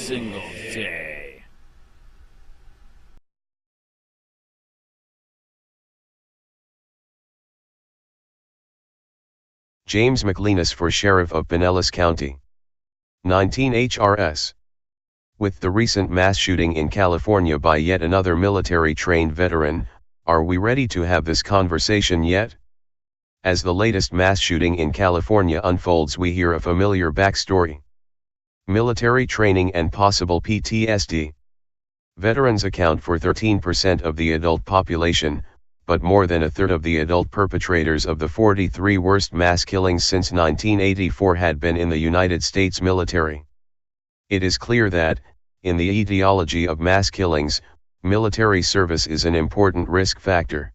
single day. James McLeanis for Sheriff of Pinellas County. 19 HRS. With the recent mass shooting in California by yet another military-trained veteran, are we ready to have this conversation yet? As the latest mass shooting in California unfolds, we hear a familiar backstory. Military training and possible PTSD. Veterans account for 13% of the adult population, but more than a third of the adult perpetrators of the 43 worst mass killings since 1984 had been in the United States military. It is clear that, in the etiology of mass killings, military service is an important risk factor.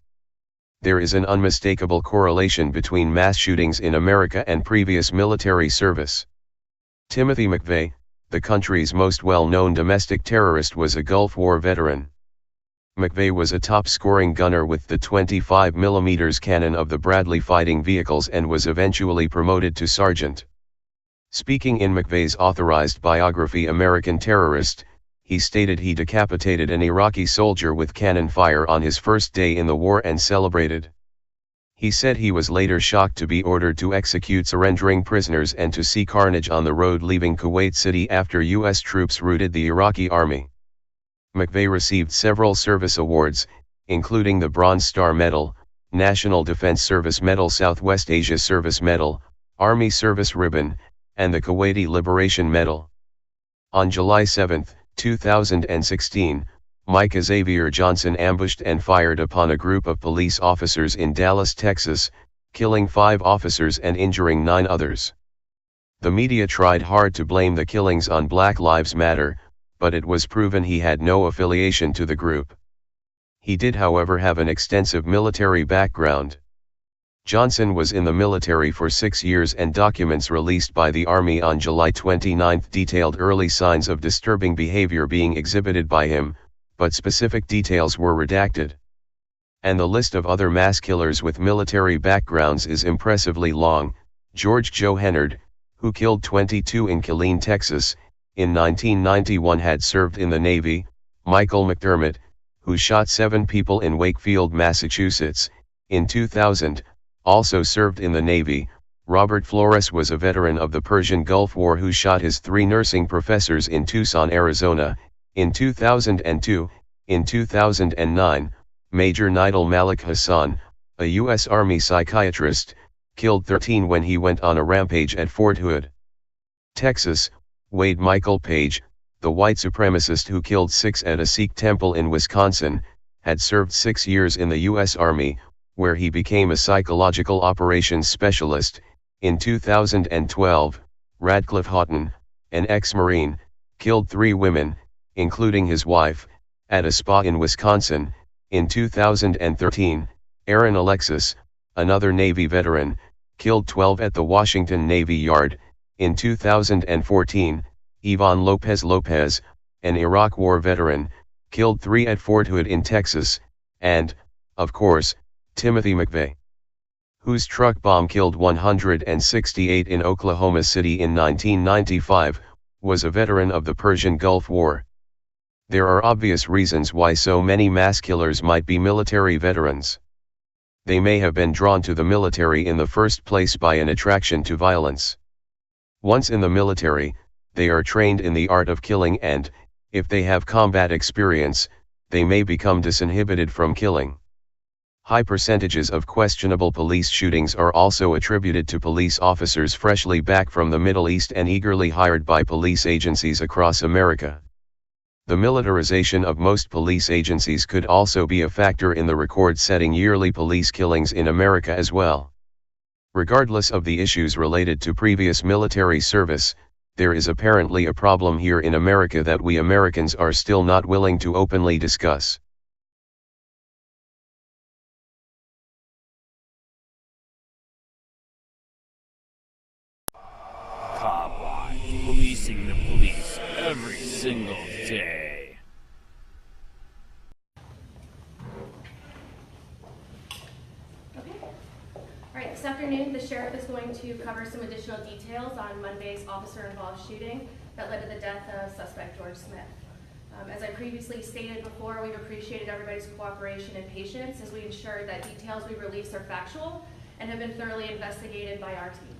There is an unmistakable correlation between mass shootings in America and previous military service. Timothy McVeigh, the country's most well-known domestic terrorist, was a Gulf War veteran. McVeigh was a top-scoring gunner with the 25mm cannon of the Bradley fighting vehicles and was eventually promoted to sergeant. Speaking in McVeigh's authorized biography American Terrorist, he stated he decapitated an Iraqi soldier with cannon fire on his first day in the war and celebrated. He said he was later shocked to be ordered to execute surrendering prisoners and to see carnage on the road leaving Kuwait City after U.S. troops routed the Iraqi army. McVeigh received several service awards, including the Bronze Star Medal, National Defense Service Medal, Southwest Asia Service Medal, Army Service Ribbon, and the Kuwaiti Liberation Medal. On July 7, 2016, Micah Xavier Johnson ambushed and fired upon a group of police officers in Dallas, Texas, killing 5 officers and injuring 9 others. The media tried hard to blame the killings on Black Lives Matter, but it was proven he had no affiliation to the group. He did, however, have an extensive military background. Johnson was in the military for 6 years, and documents released by the Army on July 29 detailed early signs of disturbing behavior being exhibited by him, but specific details were redacted. And the list of other mass killers with military backgrounds is impressively long. George Joe Hennard, who killed 22 in Killeen, Texas, in 1991 had served in the Navy. Michael McDermott, who shot 7 people in Wakefield, Massachusetts, in 2000, also served in the Navy. Robert Flores was a veteran of the Persian Gulf War who shot his 3 nursing professors in Tucson, Arizona, in 2002. In 2009, Major Nidal Malik Hassan, a U.S. Army psychiatrist, killed 13 when he went on a rampage at Fort Hood, Texas. Wade Michael Page, the white supremacist who killed 6 at a Sikh temple in Wisconsin, had served 6 years in the U.S. Army, where he became a psychological operations specialist. In 2012, Radcliffe Houghton, an ex-Marine, killed 3 women, including his wife, at a spa in Wisconsin. In 2013, Aaron Alexis, another Navy veteran, killed 12 at the Washington Navy Yard. In 2014, Ivan Lopez, an Iraq War veteran, killed 3 at Fort Hood in Texas. And, of course, Timothy McVeigh, whose truck bomb killed 168 in Oklahoma City in 1995, was a veteran of the Persian Gulf War. There are obvious reasons why so many mass killers might be military veterans. They may have been drawn to the military in the first place by an attraction to violence. Once in the military, they are trained in the art of killing, and, if they have combat experience, they may become disinhibited from killing. High percentages of questionable police shootings are also attributed to police officers freshly back from the Middle East and eagerly hired by police agencies across America. The militarization of most police agencies could also be a factor in the record-setting yearly police killings in America as well. Regardless of the issues related to previous military service, there is apparently a problem here in America that we Americans are still not willing to openly discuss. COPWATCH, policing the police every single day. Alright, this afternoon the sheriff is going to cover some additional details on Monday's officer-involved shooting that led to the death of suspect George Smith. As I previously stated before, we've appreciated everybody's cooperation and patience as we ensure that details we release are factual and have been thoroughly investigated by our team.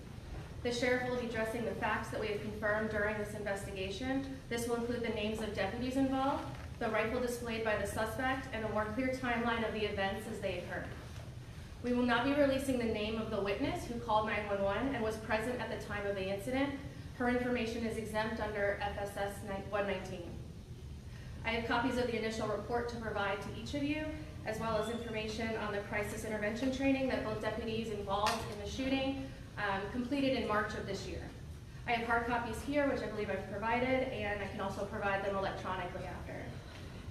The sheriff will be addressing the facts that we have confirmed during this investigation. This will include the names of deputies involved, the rifle displayed by the suspect, and a more clear timeline of the events as they occurred. We will not be releasing the name of the witness who called 911 and was present at the time of the incident. Her information is exempt under FSS 119. I have copies of the initial report to provide to each of you, as well as information on the crisis intervention training that both deputies involved in the shooting completed in March of this year. I have hard copies here, which I believe I've provided, and I can also provide them electronically after.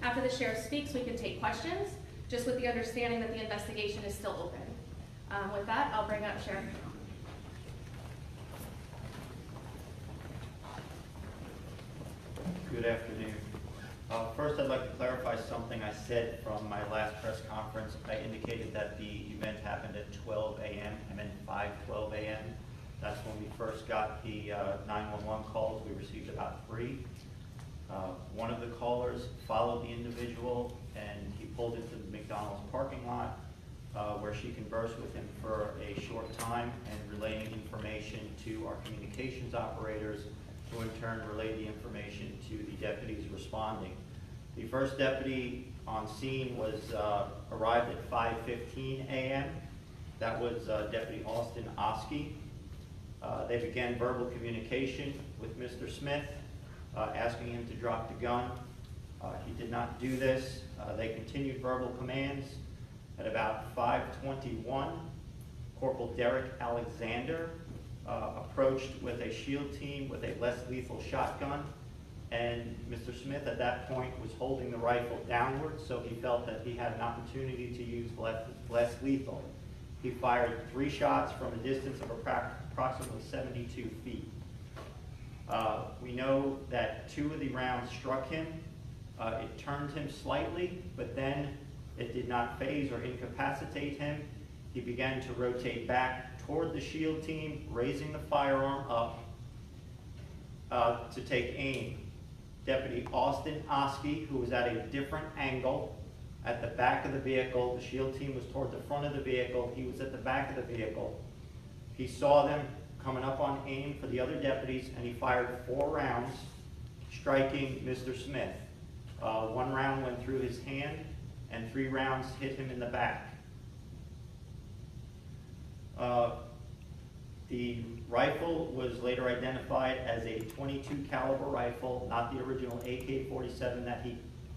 After the sheriff speaks, we can take questions, just with the understanding that the investigation is still open. With that, I'll bring up Sheriff. Good afternoon. First, I'd like to clarify something I said from my last press conference. I indicated that the event happened at 12 a.m. I meant 5:12 a.m. That's when we first got the 911 calls. We received about 3. One of the callers followed the individual, and he pulled into the McDonald's parking lot, where she conversed with him for a short time and relaying information to our communications operators, who in turn relayed the information to the deputies responding. The first deputy on scene was arrived at 5:15 a.m. That was Deputy Austin Oski. They began verbal communication with Mr. Smith, asking him to drop the gun. He did not do this. They continued verbal commands. At about 5:21, Corporal Derek Alexander approached with a shield team with a less lethal shotgun, and Mr. Smith at that point was holding the rifle downward, so he felt that he had an opportunity to use less lethal. He fired 3 shots from a distance of approximately 72 feet. We know that 2 of the rounds struck him. It turned him slightly, but then it did not phase or incapacitate him. He began to rotate back toward the shield team, raising the firearm up to take aim. Deputy Austin Oski, who was at a different angle at the back of the vehicle, the shield team was toward the front of the vehicle, he was at the back of the vehicle. He saw them coming up on aim for the other deputies, and he fired 4 rounds, striking Mr. Smith. 1 round went through his hand, and 3 rounds hit him in the back. The rifle was later identified as a .22 caliber rifle, not the original AK-47 that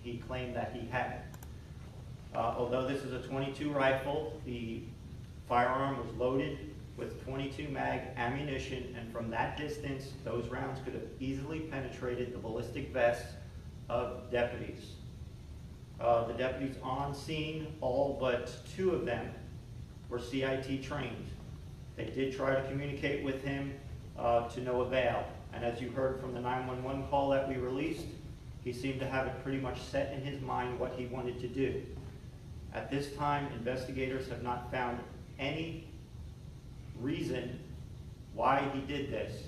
he claimed that he had. Although this is a .22 rifle, the firearm was loaded with .22 mag ammunition, and from that distance, those rounds could have easily penetrated the ballistic vests of deputies. The deputies on scene, all but 2 of them, were CIT trained. They did try to communicate with him to no avail. And as you heard from the 911 call that we released, he seemed to have it pretty much set in his mind what he wanted to do. At this time, investigators have not found any reason why he did this.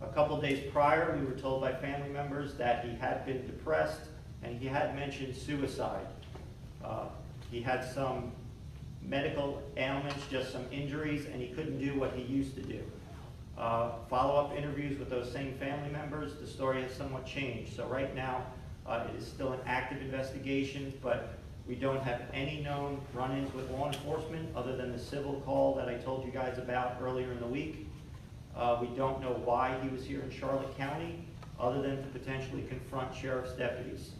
A couple days prior, we were told by family members that he had been depressed and he had mentioned suicide. He had some medical ailments, just some injuries, and he couldn't do what he used to do. Follow-up interviews with those same family members, the story has somewhat changed. So right now, it is still an active investigation, but we don't have any known run-ins with law enforcement other than the civil call that I told you guys about earlier in the week. We don't know why he was here in Charlotte County, other than to potentially confront sheriff's deputies.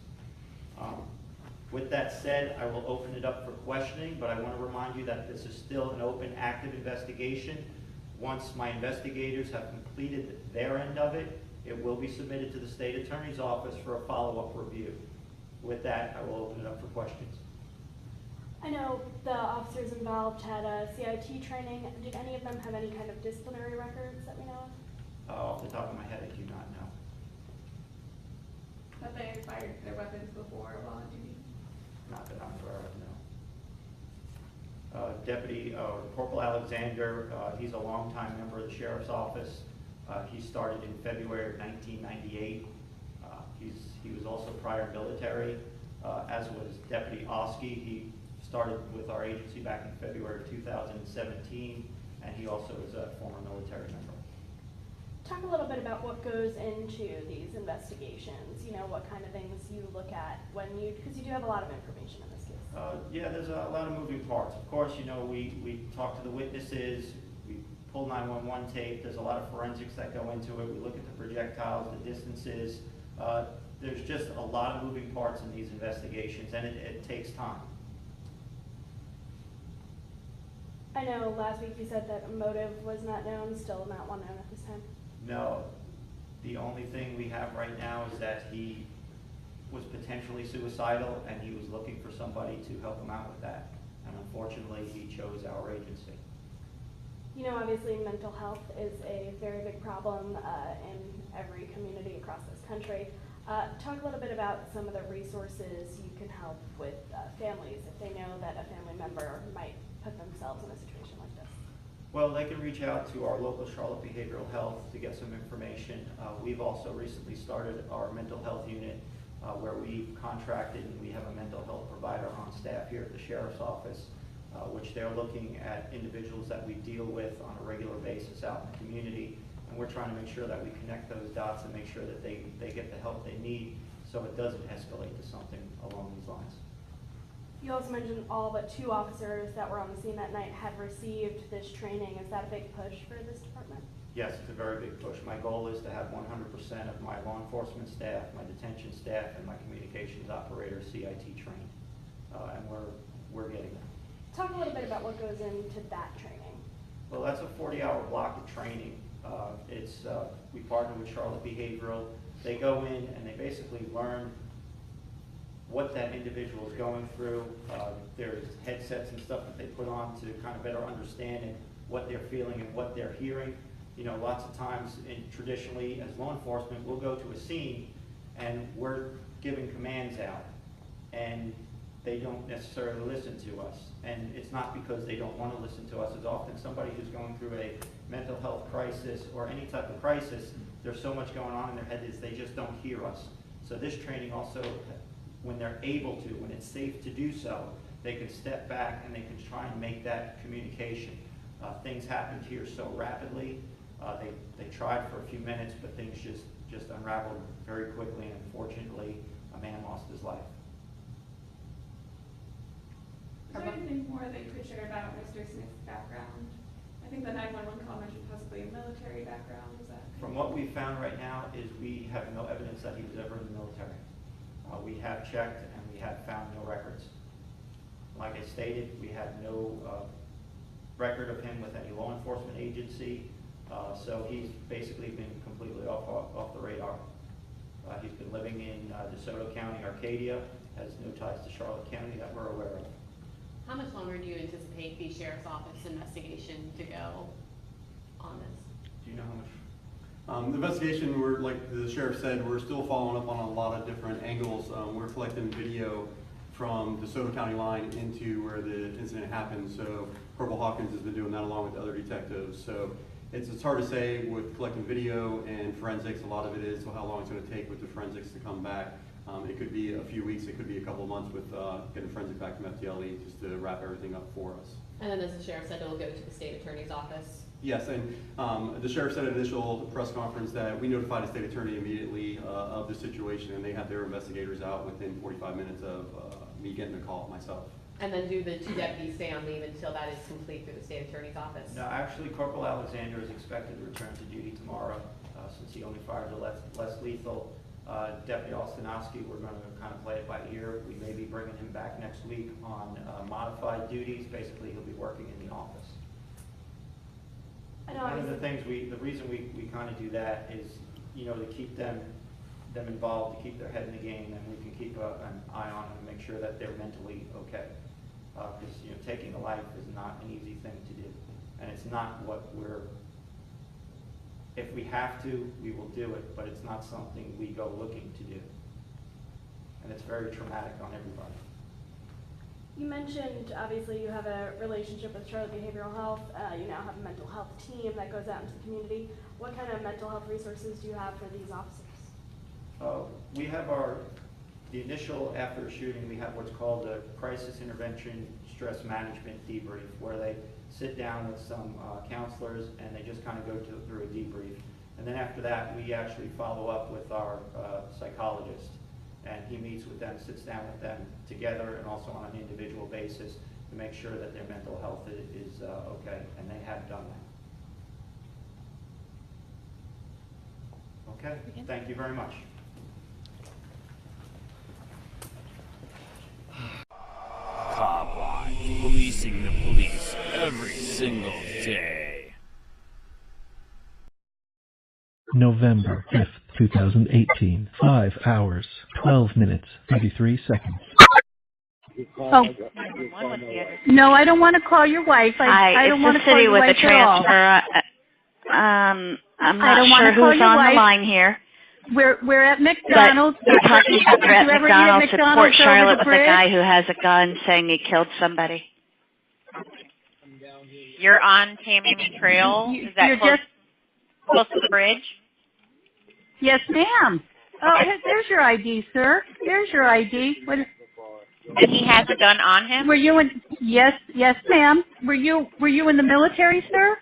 With that said, I will open it up for questioning, but I want to remind you that this is still an open, active investigation. Once my investigators have completed their end of it, it will be submitted to the state attorney's office for a follow-up review. With that, I will open it up for questions. I know the officers involved had a CIT training. Did any of them have any kind of disciplinary records that we know of? Off the top of my head, I do not know. Have they fired their weapons before while on duty? Not that I'm aware of, no. Deputy Corporal Alexander, he's a longtime member of the sheriff's office. He started in February of 1998. He was also prior military, as was Deputy Oski. He started with our agency back in February of 2017, and he also is a former military member. Talk a little bit about what goes into these investigations. You know, what kind of things you look at when because you do have a lot of information in this case. Yeah, there's a lot of moving parts. Of course, you know, we talk to the witnesses, we pull 911 tape, there's a lot of forensics that go into it. We look at the projectiles, the distances. There's just a lot of moving parts in these investigations, and it takes time. I know last week you said that a motive was not known, still not one known at this time. No, the only thing we have right now is that he was potentially suicidal and he was looking for somebody to help him out with that. And unfortunately, he chose our agency. You know, obviously mental health is a very big problem in every community across this country. Talk a little bit about some of the resources you can help with families if they know that a family member might put themselves in a situation like this. Well, they can reach out to our local Charlotte Behavioral Health to get some information. We've also recently started our mental health unit where we've contracted and we have a mental health provider on staff here at the Sheriff's Office, which they're looking at individuals that we deal with on a regular basis out in the community. And we're trying to make sure that we connect those dots and make sure that they get the help they need so it doesn't escalate to something along these lines. You also mentioned all but 2 officers that were on the scene that night had received this training. Is that a big push for this department? Yes, it's a very big push. My goal is to have 100% of my law enforcement staff, my detention staff, and my communications operators CIT trained, and we're getting there. Talk a little bit about what goes into that training. Well, that's a 40-hour block of training. We partner with Charlotte Behavioral. They go in and they basically learn what that individual is going through. There's headsets and stuff that they put on to kind of better understand what they're feeling and what they're hearing. You know, lots of times, traditionally, as law enforcement, we'll go to a scene and we're giving commands out, and they don't necessarily listen to us. And it's not because they don't want to listen to us. It's often somebody who's going through a mental health crisis or any type of crisis. There's so much going on in their head is they just don't hear us. So this training also, when they're able to, when it's safe to do so, they can step back and they can try and make that communication. Things happened here so rapidly. They tried for a few minutes, but things just unraveled very quickly, and unfortunately, a man lost his life. Is there anything more that you could share about Mr. Smith's background? I think the 911 call mentioned possibly a military background. Is that? From what we found right now is we have no evidence that he was ever in the military. We have checked and we have found no records. Like I stated, we have no record of him with any law enforcement agency, so he's basically been completely off the radar. He's been living in DeSoto County, Arcadia, has no ties to Charlotte County that we're aware of. How much longer do you anticipate the Sheriff's Office investigation to go on this? Do you know how much? The investigation, like the sheriff said, we're still following up on a lot of different angles. We're collecting video from the DeSoto County line into where the incident happened. So Corporal Hawkins has been doing that along with the other detectives. So it's hard to say with collecting video and forensics. A lot of it is how long it's going to take with the forensics to come back. It could be a few weeks, it could be a couple of months with getting forensic back from FDLE just to wrap everything up for us. And then as the sheriff said, it will go to the state attorney's office. Yes, and the sheriff said at initial press conference that we notified the state attorney immediately of the situation, and they had their investigators out within 45 minutes of me getting the call myself. And then do the 2 deputies stay on leave until that is complete through the state attorney's office? No, actually, Corporal Alexander is expected to return to duty tomorrow since he only fired the less lethal. Deputy Ostinowski, we're going to kind of play it by ear. We may be bringing him back next week on modified duties. Basically, he'll be working in the office. One of the things the reason we kind of do that is, you know, to keep them involved, to keep their head in the game, and we can keep an eye on them and make sure that they're mentally okay. Because you know, taking a life is not an easy thing to do, and it's not what if we have to, we will do it, but it's not something we go looking to do, and it's very traumatic on everybody. You mentioned, obviously, you have a relationship with Charlotte Behavioral Health. You now have a mental health team that goes out into the community. What kind of mental health resources do you have for these officers? We have the initial after a shooting, we have what's called a crisis intervention stress management debrief, where they sit down with some counselors and they just kind of go through a debrief. And then after that, we actually follow up with our psychologist, and he meets with them, sits down with them together and also on an individual basis to make sure that their mental health is okay, and they have done that. Okay, thank you very much. COPWATCH, policing the police every single day. November 5th, 2018, 5 hours, 12 minutes, 33 seconds. Oh. No, I don't want to call your wife. I don't want to call your wife at all. I'm not sure who's on the line here. We're at McDonald's. But you're talking about we're at McDonald's at Port Charlotte with a guy who has a gun saying he killed somebody. You're on Tammany Trail? Is that close to the bridge? Yes, ma'am. Oh, there's your ID, sir. There's your ID. And he has a gun on him? Were you in? Yes, ma'am. Were you in the military, sir?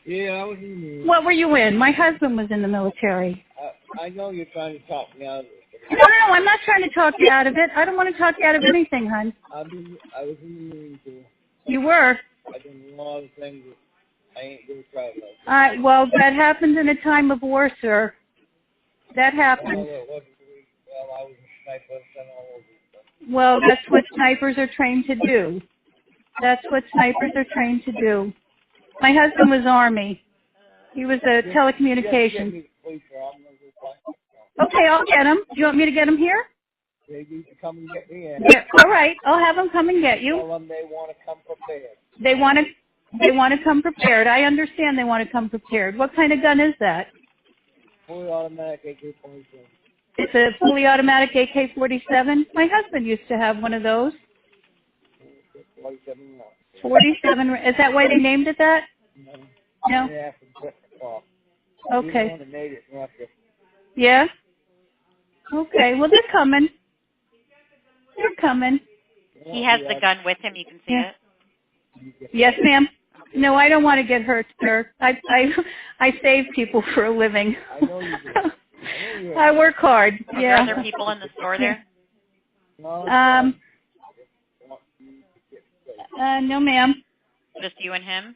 Yeah, I was in the military. What were you in? My husband was in the military. I know you're trying to talk me out of it. No, I'm not trying to talk you out of it. I don't want to talk you out of anything, hon. I was in the Marine Corps. You were? I did a lot of things that I ain't going to try about. All right, well, that happens in a time of war, sir. That happens. Well, I was a sniper and all over. Well, that's what snipers are trained to do. That's what snipers are trained to do. My husband was Army. He was a telecommunications. Okay, I'll get him. Do you want me to get him here? They need to come and get me in. Yeah, all right, I'll have them come and get you. Tell them they want to come prepared. They want to come prepared. I understand they want to come prepared. What kind of gun is that? Fully automatic AK-47. It's a fully automatic AK-47. My husband used to have one of those. 47. Is that why they named it that? No. Yeah, okay. Yeah? Okay, well, they're coming. They're coming. He has the gun with him. You can see it. Yes, ma'am. No, I don't want to get hurt, sir. I save people for a living. I know you do. I work hard. Are Yeah. there other people in the store there? No, ma'am. Just you and him?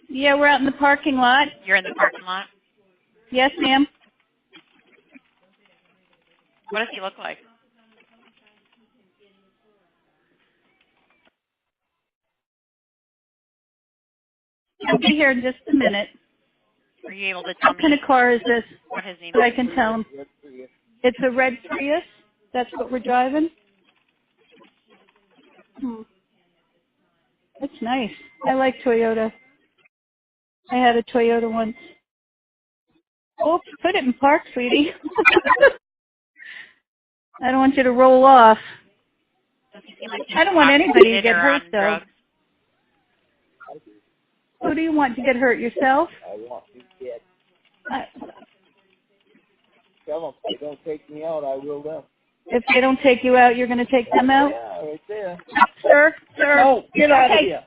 Yeah, we're out in the parking lot. You're in the parking lot? Yes, ma'am. What does he look like? He'll be here in just a minute. Are you able to tell me what kind of car is this? what his name So is? I can tell him. It's a red Prius. That's what we're driving. That's nice. I like Toyota. I had a Toyota once. Oops, put it in park, sweetie. I don't want you to roll off. I don't want anybody to get hurt, though. Who do you want to get hurt? Yourself? I want to get. Tell them if they don't take me out, I will them. If they don't take you out, you're going to take them out? Yeah, right there. Sir? No, get out of here.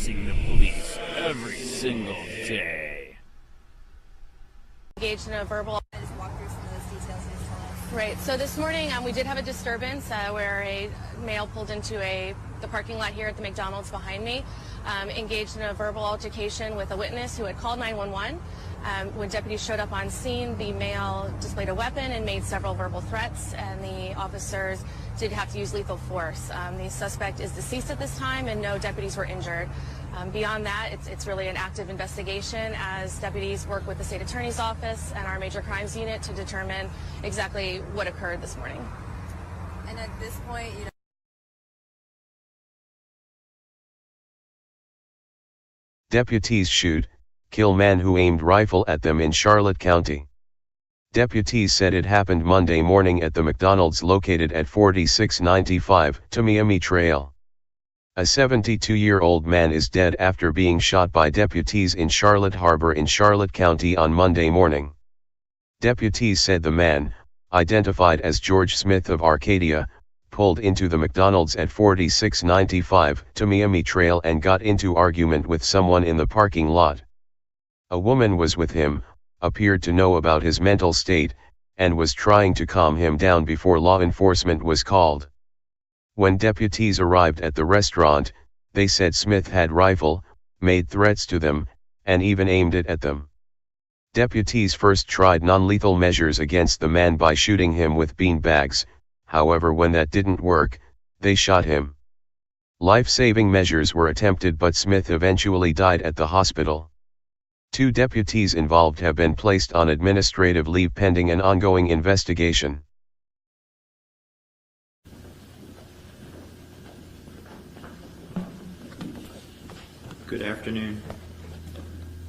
facing the police every single day. Engaged in a verbal. Just walk through some of those details. Right. So this morning we did have a disturbance where a male pulled into the parking lot here at the McDonald's behind me, engaged in a verbal altercation with a witness who had called 911. When deputies showed up on scene, the male displayed a weapon and made several verbal threats, and the officers did have to use lethal force. The suspect is deceased at this time, and no deputies were injured. Beyond that, it's really an active investigation as deputies work with the state attorney's office and our major crimes unit to determine exactly what occurred this morning. And at this point, you know, Deputies shoot, kill man who aimed rifle at them in Charlotte County. Deputies said it happened Monday morning at the McDonald's located at 4695 Tamiami Trail. A 72-year-old man is dead after being shot by deputies in Charlotte Harbor in Charlotte County on Monday morning. Deputies said the man, identified as George Smith of Arcadia, pulled into the McDonald's at 4695 Tamiami Trail and got into argument with someone in the parking lot. A woman was with him, appeared to know about his mental state, and was trying to calm him down before law enforcement was called. When deputies arrived at the restaurant, they said Smith had rifle, made threats to them, and even aimed it at them. Deputies first tried non-lethal measures against the man by shooting him with beanbags, however when that didn't work, they shot him. Life-saving measures were attempted but Smith eventually died at the hospital. 2 deputies involved have been placed on administrative leave pending an ongoing investigation. Good afternoon.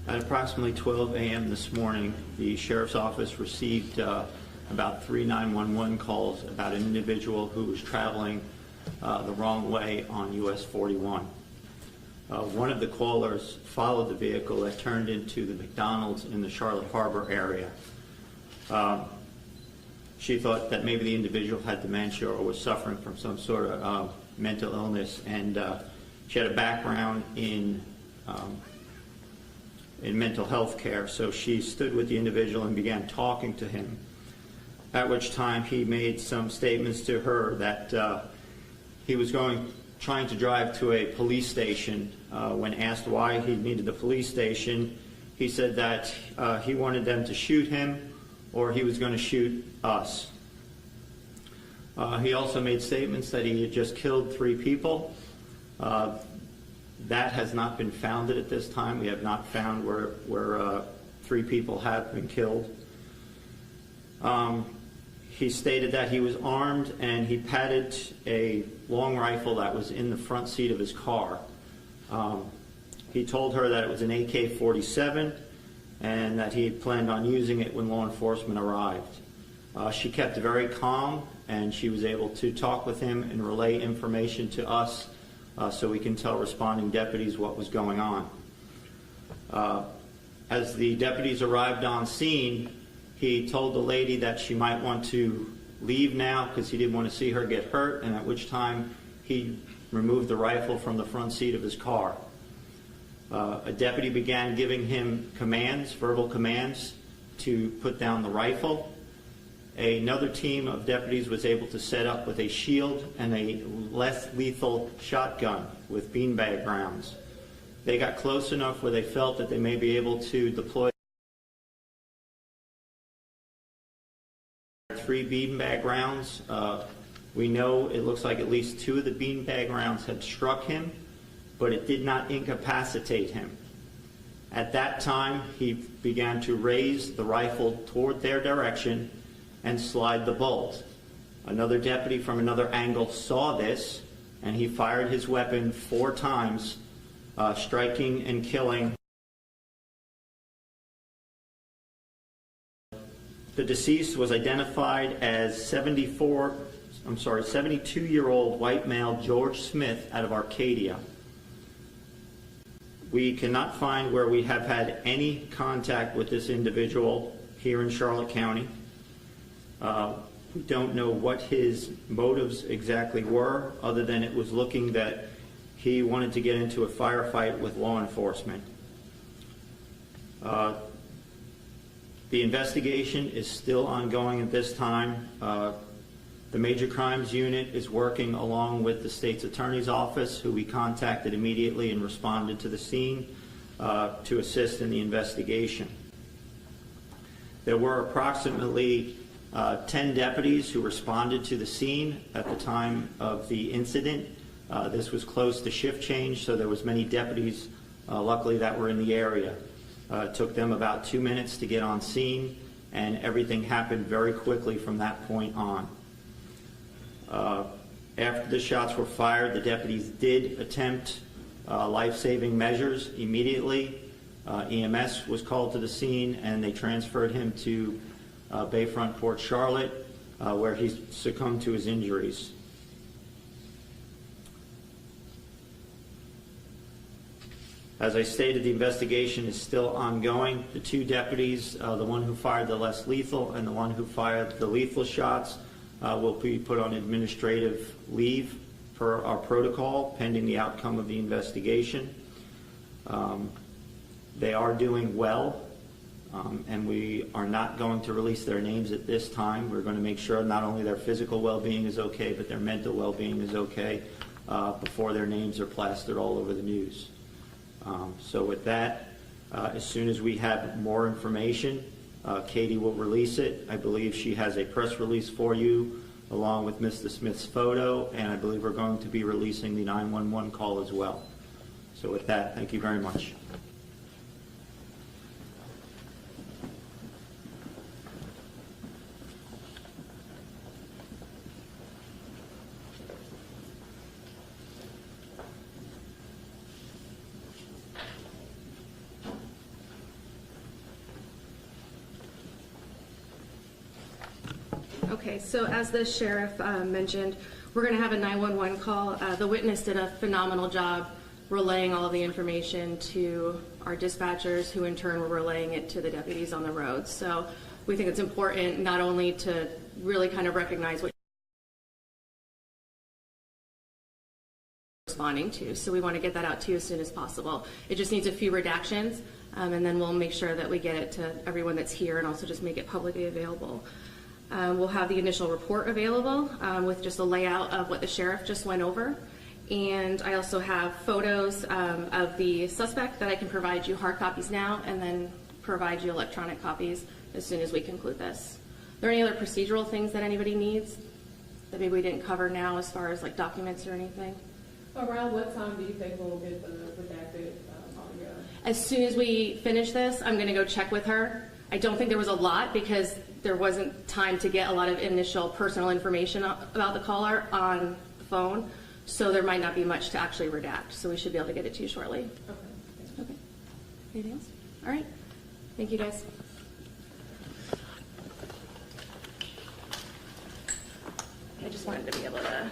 At approximately 12 a.m. this morning, the Sheriff's Office received about 3 911 calls about an individual who was traveling the wrong way on US 41. One of the callers followed the vehicle that turned into the McDonald's in the Charlotte Harbor area. She thought that maybe the individual had dementia or was suffering from some sort of mental illness, and she had a background in mental health care, so she stood with the individual and began talking to him, at which time he made some statements to her that he was trying to drive to a police station. When asked why he needed the police station, he said that he wanted them to shoot him or he was going to shoot us. He also made statements that he had just killed 3 people. That has not been founded at this time. We have not found where 3 people have been killed. He stated that he was armed and he patted a long rifle that was in the front seat of his car. He told her that it was an AK-47 and that he had planned on using it when law enforcement arrived. She kept very calm and she was able to talk with him and relay information to us so we can tell responding deputies what was going on. As the deputies arrived on scene, he told the lady that she might want to leave now because he didn't want to see her get hurt, and at which time he removed the rifle from the front seat of his car. A deputy began giving him commands, verbal commands, to put down the rifle. Another team of deputies was able to set up with a shield and a less lethal shotgun with beanbag rounds. They got close enough where they felt that they may be able to deploy 3 beanbag rounds. We know it looks like at least 2 of the beanbag rounds had struck him, but it did not incapacitate him. At that time, he began to raise the rifle toward their direction and slide the bolt. Another deputy from another angle saw this, and he fired his weapon 4 times, striking and killing. The deceased was identified as 72-year-old white male George Smith out of Arcadia. We cannot find where we have had any contact with this individual here in Charlotte County. We don't know what his motives exactly were, other than it was looking that he wanted to get into a firefight with law enforcement. The investigation is still ongoing at this time. The Major Crimes Unit is working along with the State's Attorney's Office, who we contacted immediately and responded to the scene to assist in the investigation. There were approximately 10 deputies who responded to the scene at the time of the incident. This was close to shift change, so there was many deputies, luckily, that were in the area. It took them about 2 minutes to get on scene, and everything happened very quickly from that point on. After the shots were fired, the deputies did attempt life-saving measures immediately. EMS was called to the scene, and they transferred him to Bayfront Port Charlotte, where he succumbed to his injuries. As I stated, the investigation is still ongoing. The two deputies, the one who fired the less lethal and the one who fired the lethal shots, will be put on administrative leave per our protocol pending the outcome of the investigation. They are doing well, and we are not going to release their names at this time. We're going to make sure not only their physical well-being is okay, but their mental well-being is okay before their names are plastered all over the news. So with that, as soon as we have more information, Katie will release it. I believe she has a press release for you along with Mr. Smith's photo, and I believe we're going to be releasing the 911 call as well. So with that, thank you very much. Okay, so as the sheriff mentioned, we're going to have a 911 call. The witness did a phenomenal job relaying all of the information to our dispatchers, who in turn were relaying it to the deputies on the road. So we think it's important not only to really kind of recognize what you're responding to, so we want to get that out to you as soon as possible. It just needs a few redactions, and then we'll make sure that we get it to everyone that's here and also just make it publicly available. We'll have the initial report available with just a layout of what the sheriff just went over. And I also have photos of the suspect that I can provide you hard copies now and then provide you electronic copies as soon as we conclude this. Are there any other procedural things that anybody needs that maybe we didn't cover now as far as like documents or anything? Around what time do you think we'll get the redacted all together? As soon as we finish this, I'm going to go check with her. I don't think there was a lot because there wasn't time to get a lot of initial personal information about the caller on the phone, so there might not be much to actually redact, so we should be able to get it to you shortly. Okay. Anything else? All right. Thank you, guys. I just wanted to be able to...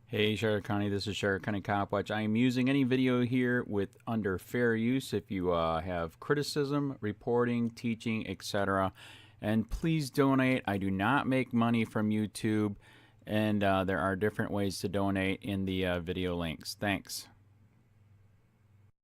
Hey Sheriff County, this is Sheriff County COPWATCH. I am using any video here with under fair use if you have criticism, reporting, teaching, etc. And please donate. I do not make money from YouTube, and there are different ways to donate in the video links. Thanks.